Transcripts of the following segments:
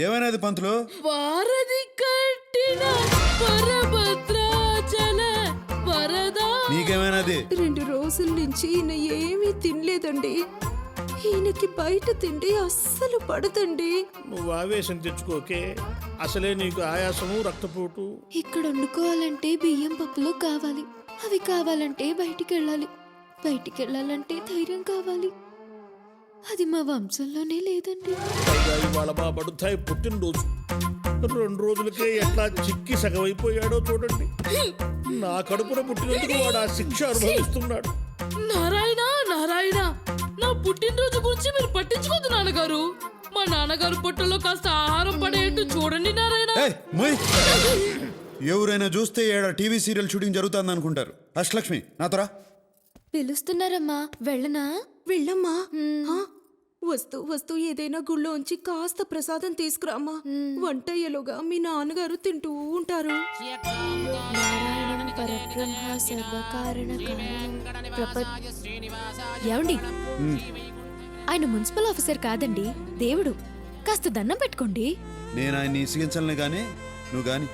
ఏమైనది పంతులు? వారధి కట్టిన వరభద్రాచల వరదా. నీకేమైనది? 2 రోజుల నుంచి ఈయన ఏమీ తినలేదండి. ఈయనకి బయట తిండి అస్సలు పడదండి. నువ్వు ఆవేశం తెచ్చుకోకే, అసలే నీకు ఆయాసము రక్తపోటు. ఇక్కడ వండుకోవాలంటే బియ్యం పప్పులు కావాలి. అవి కావాలంటే బయటికి వెళ్ళాలి. బయటికి వెళ్ళాలంటే ధైర్యం కావాలి. అది మా వంశంలోనే లేదండి. పైగా ఇవాళ మా బడుతాయి పుట్టినరోజు. 2 రోజులకే ఎట్లా చిక్కి సగమైపోయాడో చూడండి. నా కడుపున పుట్టినందుకు వాడు ఆ శిక్ష అనుభవిస్తున్నాడు. నారాయణ నారాయణ, నా పుట్టినరోజు గురించి మీరు పట్టించుకోదు నాన్నగారు. మా నాన్నగారు పొట్టలో కాస్త ఆహారం పడేట్టు చూడండి నారాయణ. ఎవరైనా చూస్తే ఏడ టీవీ సీరియల్ షూటింగ్ జరుగుతుంది అనుకుంటారు. అష్టలక్ష్మి నాతోరా. పిలుస్తున్నారమ్మా, వెళ్ళనా? వెళ్ళమ్మా. వస్తూ వస్తూ ఏదైనా గుళ్ళోంచి కాస్త ప్రసాదం తీసుకురామ్మా. వంట అయ్యేలోగా మీ నాన్నగారు తింటూ ఉంటారు. ఏమండి, ఆయన మున్సిపల్ ఆఫీసర్ కాదండి, దేవుడు. కాస్త దండం పెట్టుకోండి. నేను ఆయన్ని ఇసిగించలే గానీ నువ్వు గాని.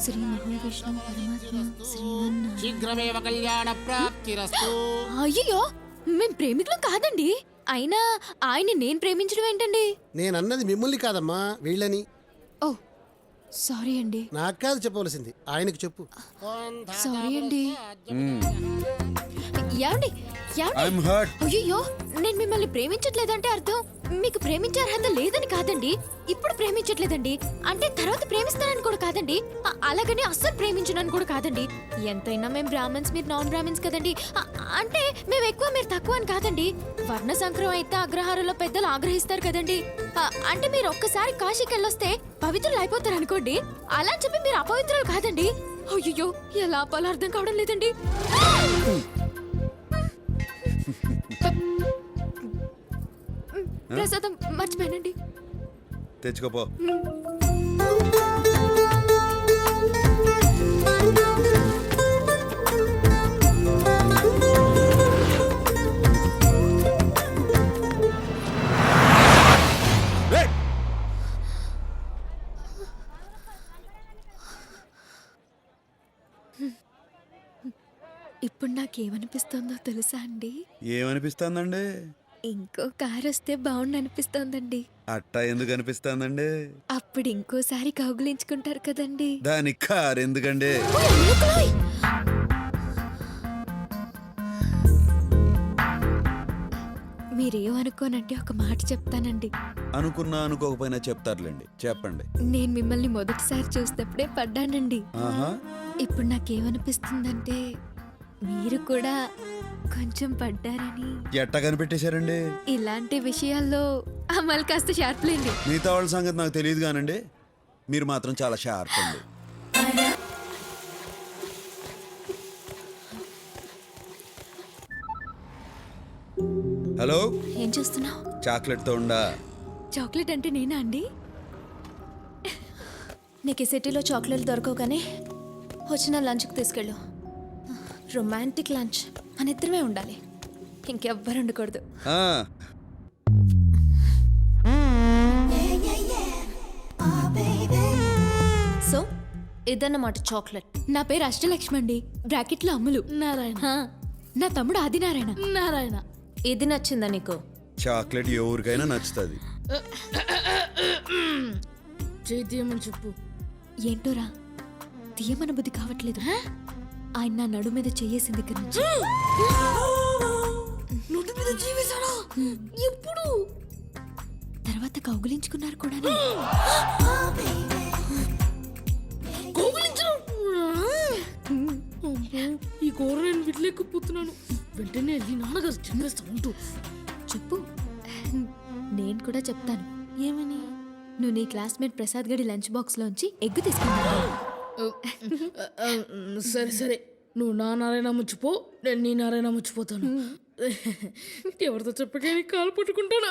శ్రీ మహావిష్ణు పరమాత్మ శీఘ్రమేవ కళ్యాణ ప్రాప్తిరస్తు. అయ్యో, మేం ప్రేమికులం కాదండి. అయినా ఆయన్ని నేను ప్రేమించడం ఏంటండి? నేనన్నది మిమ్మల్ని కాదమ్మా, వీళ్ళని. ఓ సారీ అండి. నాకు కాదు చెప్పవలసింది, ఆయనకు చెప్పు. సారీ అండి. ఏమండి I'm hurt. అయ్యో, నేను మిమ్మల్ని ప్రేమించట్లేదంటే అర్థం మీకు ప్రేమించే అర్హత లేదని కాదండి. ఇప్పుడు ప్రేమించట్లేదండి అంటే తర్వాత ప్రేమిస్తానని కూడా కాదండి. అలాగని అస్సలు ప్రేమించనని కూడా కాదండి. ఎంతైనా మేము బ్రాహ్మణ్స్, మీరు నాన్ బ్రాహ్మణ్స్ కదండి. అంటే మేము ఎక్కువ మీరు తక్కువ అని కాదండి. వర్ణ సంక్రమం అయితే అగ్రహారంలో పెద్దలు ఆగ్రహిస్తారు కదండి. అంటే మీరు ఒక్కసారి కాశీకి వెళ్ళొస్తే పవిత్రులు అయిపోతారు అనుకోండి. అలా చెప్పి మీరు అపవిత్రులు కాదండి. అయ్యో, ఎలా ఆపాలో అర్థం కావడం లేదండి. ప్రసాదం మర్చిపోయానండి. తెచ్చుకోపో. ఇప్పుడు నాకేమనిపిస్తుందో తెలుసా అండి? ఏమనిపిస్తుందండి? ఇంకో కారు వస్తే బాగుండు అనిపిస్తోందండి. అట్టా ఎందుకు అనిపిస్తుందండి? అప్పుడు ఇంకోసారి కౌగులించుకుంటారు కదండి. దానికి కారు ఎందుకండి? మీరేమనుకోనంటే ఒక మాట చెప్తానండి. అనుకున్నా అనుకోకపోయినా చెప్తారులేండి, చెప్పండి. నేను మిమ్మల్ని మొదటిసారి చూసినప్పుడే పడ్డానండి. ఆహా. ఇప్పుడు నాకేమనిపిస్తుందంటే మీరు కూడా కొంచెం పడ్డారని. ఎట్టా కనిపెట్టేశారండి? ఇలాంటి విషయాల్లో అమలు కాస్త షార్ప్ లేండి. మిగతా వాళ్ళ సంగతి నాకు తెలియదు కానండి, మీరు మాత్రం చాలా షార్ప్ అండి. హలో, ఏం చూస్తున్నావు? చాక్లెట్ తో ఉండా? చాక్లెట్ అంటే నేనా అండి? నీకు ఈ సిటీలో చాక్లెట్లు దొరకవు కానీ వచ్చిన లంచ్కి తీసుకెళ్ళు. రొమాంటిక్ లంచ్, మన ఇద్దరమే ఉండాలి, ఇంకెవ్వరు ఉండకూడదు. సో ఇదన్నమాట చాక్లెట్. నా పేరు అష్టలక్ష్మి అండి, బ్రాకెట్లో అమ్ములు. నారాయణ. నా తమ్ముడు ఆదినారాయణ. నారాయణ. ఇది నచ్చిందా నీకు? చాక్లెట్ ఎవరికైనా నచ్చుతుంది. చేద్దామని చెప్పు. ఏంటోరా తీయమన బుద్ధి కావట్లేదు. ఆయన నా నడు మీద చెయ్యేసింది దగ్గర నుంచి. నోటి మీద జీవిస్తాడా? ఎప్పుడు? తర్వాత కౌగులించుకున్నారు కూడా. ఈ కూర నేను విడలేకపోతున్నాను. వెంటనే వెళ్ళి నాన్నగారు చెప్పేస్తా ఉంటూ. చెప్పు, నేను కూడా చెప్తాను. ఏమని? నువ్వు నీ క్లాస్మేట్ ప్రసాద్ గడి లంచ్ బాక్స్ లోంచి ఎగ్గు తీసుకున్నావు. సరే సరే, నువ్వు నా నారాయణ ముచ్చిపో, నేను నీ నారాయణ ముచ్చిపోతాను. ఎవరితో చెప్పకే కాలు పట్టుకుంటాను.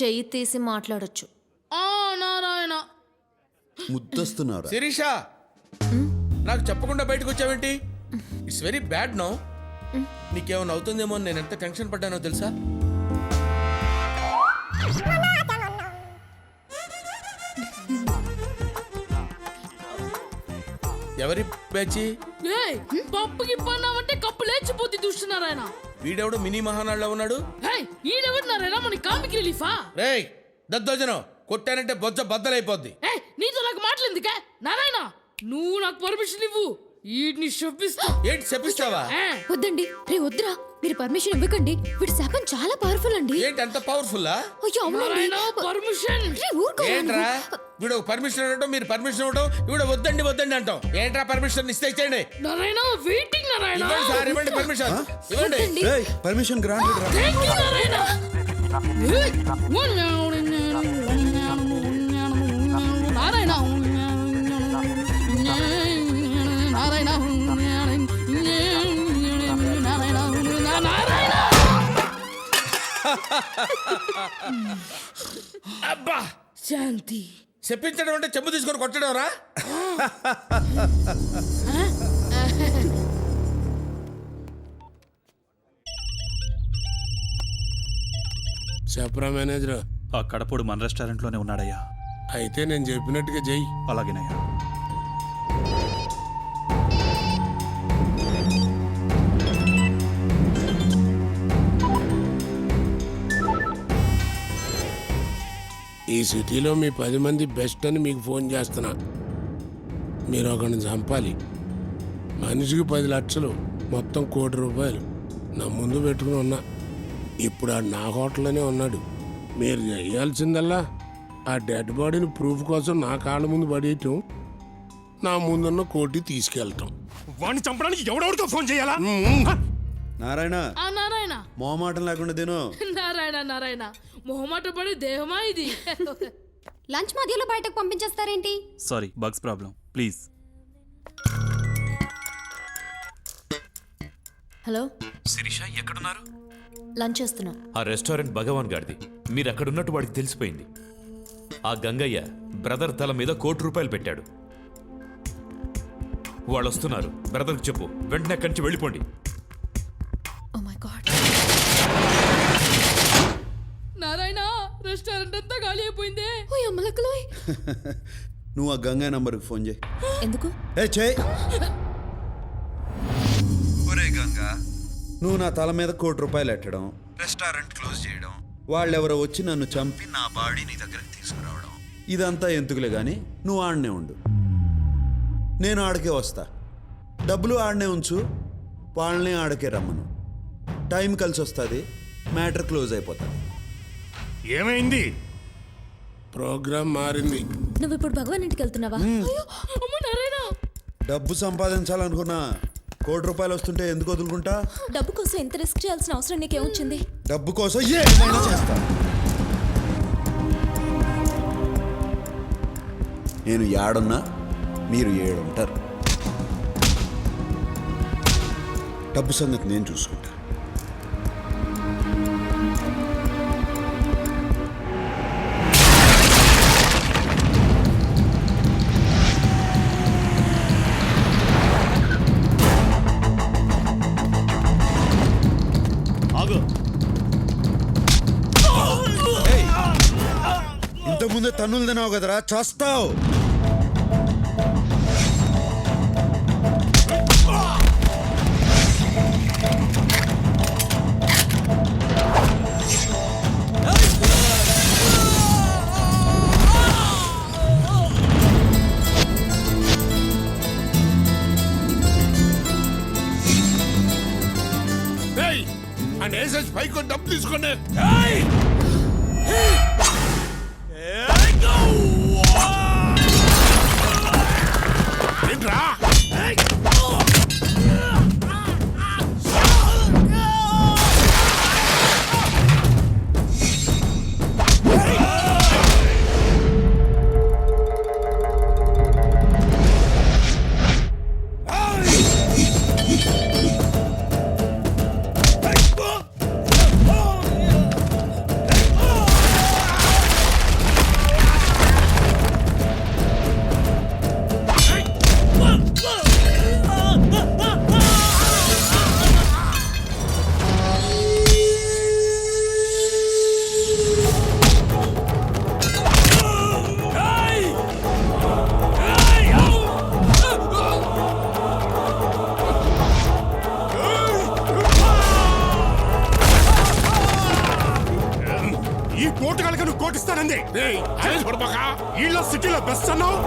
చెయ్యి తీసి మాట్లాడొచ్చు. నారాయణ. ముద్దస్తున్నారు. శిరీష, నాకు చెప్పకుండా బయటకు వచ్చావేంటి? It's very bad no. నీకేమైనా అవుతుందేమో అని నేను ఎంత టెన్షన్ పడ్డానో తెలుసా? ఎవరి పేచి ఏయ్ పప్పుకి పన్నామంటే కప్పు లేచిపోతే చూస్తున్నారాయన వీడెవడు మినీ మహానాడులో ఉన్నాడు. ఏయ్ ఈడెవరినారాయన మన కామిక్ రిలీఫా రేయ్ దద్దోజనం కొట్టానంటే బొజ్జ బద్దలైపోద్ది. ఏయ్ నీతో నాకు మాట్లాడిందికే నారాయణ నువ్వు నాకు పర్మిషన్ ఇవ్వు వీడిని శప్పిస్తా. ఏంటి చెప్పిస్తావా? వద్దండి రే వద్దురా మీరు పర్మిషన్ ఇవ్వకండి వీడి శాపం చాలా పవర్ఫుల్ అండి ఏంటి అంత పవర్ఫుల్? అయ్యో అవునండి నారాయణ పర్మిషన్ రే, ఊరుకో. ఏంట్రా వీడు పర్మిషన్ ఇవ్వడం మీరు పర్మిషన్ ఇవ్వడం వీడు వద్దండి వద్దండి అంటాం. ఏంట్రా పర్మిషన్ ఇస్తే ఇచ్చేయండి. నారాయణ వెయిటింగ్ నారాయణ ఇవ్వండి సార్ ఇవ్వండి పర్మిషన్ ఇవ్వండి. వద్దండి. పర్మిషన్ గ్రాంటెడ్ రా. థ్యాంక్ యూ నారాయణ నారాయణ నారాయణ అబ్బా శాంతి చెప్పించడం అంటే చెంబు తీసుకొని కొట్టడం రా. చెప్పరా మేనేజర్. ఆ కడపడు మన రెస్టారెంట్లోనే ఉన్నాడయ్యా. అయితే నేను చెప్పినట్టుగా చెయ్యి. అలాగేనయ్యా. ఈ సిటీలో మీ 10 మంది బెస్ట్ అని మీకు ఫోన్ చేస్తున్నా. మీరు ఒకరిని చంపాలి. మనిషికి 10 లక్షలు, మొత్తం ₹1 కోటి నా ముందు పెట్టుకుని ఉన్నా. ఇప్పుడు ఆ నా హోటల్లోనే ఉన్నాడు. మీరు చేయాల్సిందల్లా ఆ డెడ్ బాడీని ప్రూఫ్ కోసం నా కాళ్ళ ముందు పడేయటం, నా ముందున్న కోటి తీసుకెళ్ళటం. వాడిని చంపడానికి ఎవడెవరితో ఫోన్ చేయాలా? నారాయణ ఆ నారాయణ మోమాటం లేకుండా తిను. నారాయణ నారాయణ మొహమాట పడి దేహమా ఇది లంచ్ మధ్యలో బయటకు పంపించేస్తారేంటి? Sorry, bugs problem. Please. Hello Sirisha ఎక్కడున్నారు? లంచ్ చేస్తున్నా. ఆ రెస్టారెంట్ భగవాన్ గారిది. మీరు అక్కడున్నట్టు వాడికి తెలిసిపోయింది. ఆ గంగయ్య బ్రదర్ తల మీద ₹1 కోటి పెట్టాడు. వాళ్ళు వస్తున్నారు. బ్రదర్కి చెప్పు వెంటనే అక్కడి నుంచి వెళ్ళిపోండి. Oh my god. Narayana restaurant అంతా ఖాళీ అయిపోయిందే. ఓ అమ్మలక్కలోయ్. నువ్వు ఆ గంగా నంబర్కి ఫోన్ చేయి. ఎందుకు? చేయి. ఒరే గంగా, నువ్వు నా తల మీద ₹1 కోటి ఎట్టడం, రెస్టారెంట్ క్లోజ్ చేయడం, వాళ్ళెవరో వచ్చి నన్ను చంపి నా బాడీ నీ దగ్గరికి తీసుకురావడం, ఇదంతా ఎందుకులే గాని నువ్వు ఆడనే ఉండు. నేను ఆడకే వస్తా. డబ్బులు ఆడనే ఉంచు, వాళ్ళని ఆడకే రమ్మను. టైం కలిసి వస్తుంది, మ్యాటర్ క్లోజ్ అయిపోతుంది. ఏమైంది? ప్రోగ్రామ్ మారింది. నువ్వు ఇప్పుడు భగవాన్ ఇంటికి వెళ్తున్నావా? అమ్మ నారాయణ డబ్బు సంపాదించాలనుకున్నా ₹1 కోటి వస్తుంటే ఎందుకు వదులుకుంటా? డబ్బు కోసం ఎంత రిస్క్ చేయాల్సిన అవసరం నీకేమొచ్చింది? డబ్బు కోసం ఏమైనా చేస్తా. నేను ఏడున్నా మీరు ఏడుంటారు. డబ్బు సంగతి నేను చూసుకుంటా. ఇంతకుముందే తన్నులు తినావు కదరా, చేస్తావు. అండ్ ఏసెస్ పైకి డబ్బు తీసుకోండి. ఏంట్రా? ఇస్తానంది ఏయ్, ఆయన చూడబాక. వీళ్ళ సిటీలో బెస్ట్ అన్నావు.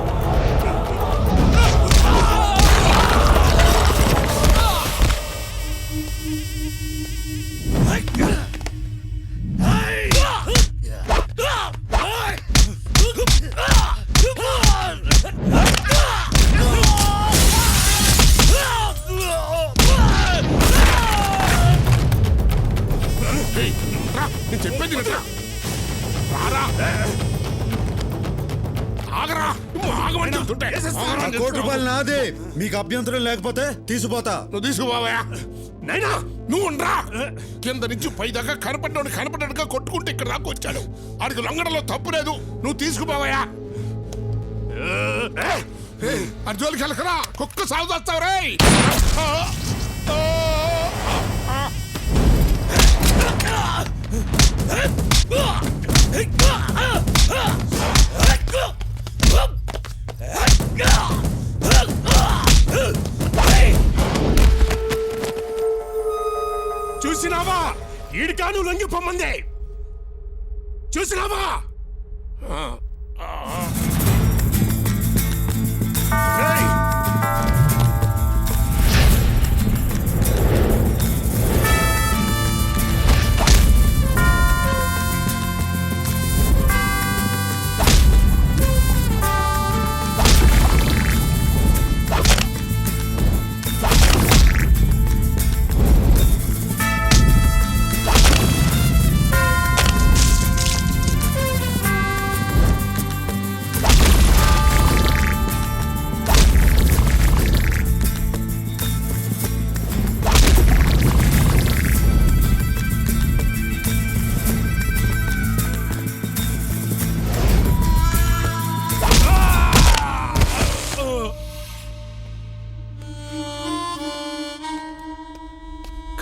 ఏయ్, రా, నేను చెప్పేది వినరా. రారా. ఆగరా. నువ్వు ఆగమని చెప్తుంటే. ఆగరా అని ₹1 నాదే. మీకు అభ్యంతరం లేకపోతే తీసిపోతా. నువ్వు తీసుకుపోవా. నైనా నువ్వు ఉండరా. కింద నుంచి పై దాకా కనపడ్డాడుగా కొట్టుకుంటే ఇక్కడ దాకా వచ్చాడు. ఆడికి లొంగడంలో తప్పు లేదు. నువ్వు తీసుకుపోవా. అని జోలికి వెళ్ళకరా. కుక్క సాగు చేస్తావు రే. చూసినావా? ఈడికా నువ్వు లొంగిపోమ్మంది. చూసినావా? ఏయ్!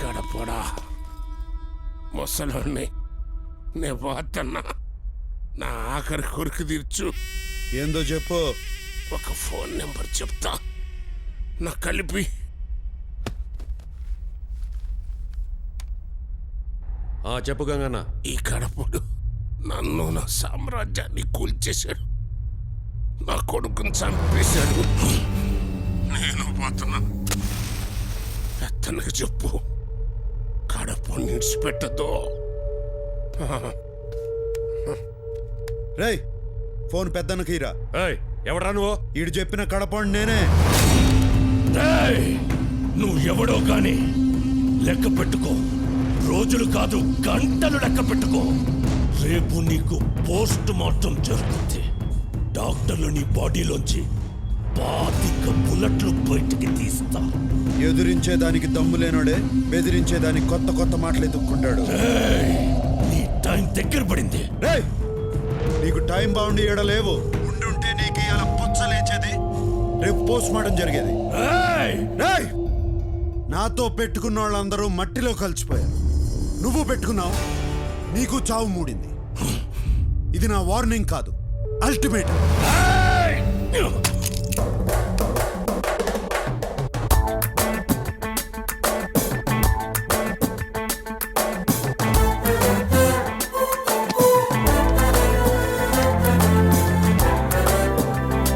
గడపడా ముసలోని నే పోతున్నా. నా ఆఖరి కొరికి తీర్చు. ఏందో చెప్పు. ఒక ఫోన్ నెంబర్ చెప్తా. నా కలిపి. చెప్పు గంగన్న. ఈ గడపడు నన్ను నా సామ్రాజ్యాన్ని కూల్చేశాడు. నా కొడుకుని చంపేశాడు. నేను పోతున్నా. పెత్తనకు చెప్పు, కడప నిడిచిపెట్టదు. రేయ్, ఫోన్ పెద్దన్నకి ఇరా. ఎవడా నువ్వు? ఈడు చెప్పిన కడపండి నేనే. నువ్వు ఎవడో గాని లెక్క పెట్టుకో. రోజులు కాదు, గంటలు లెక్క పెట్టుకో. రేపు నీకు పోస్ట్ మార్టం జరుగుతుంది. డాక్టర్లు నీ బాడీలోంచి 25 బుల్లెట్లు బయటికి తీస్తా. ఎదురించేదానికి దమ్ము లేనోడే బెదిరించేదానికి కొత్త కొత్త మాటలు ఎత్తుక్కుంటాడు. నీ టైం దగ్గర పడింది. రేయ్, నీకు టైం బాగుండి ఏడలేవు. ఉండుంటే నీకు ఇలా పుచ్చలేచేది, రేపు పోస్ట్ మార్టం జరిగేది. రేయ్, నాతో పెట్టుకున్న వాళ్ళందరూ మట్టిలో కలిసిపోయారు. నువ్వు పెట్టుకున్నావు, నీకు చావు మూడింది. ఇది నా వార్నింగ్ కాదు, అల్టిమేట్.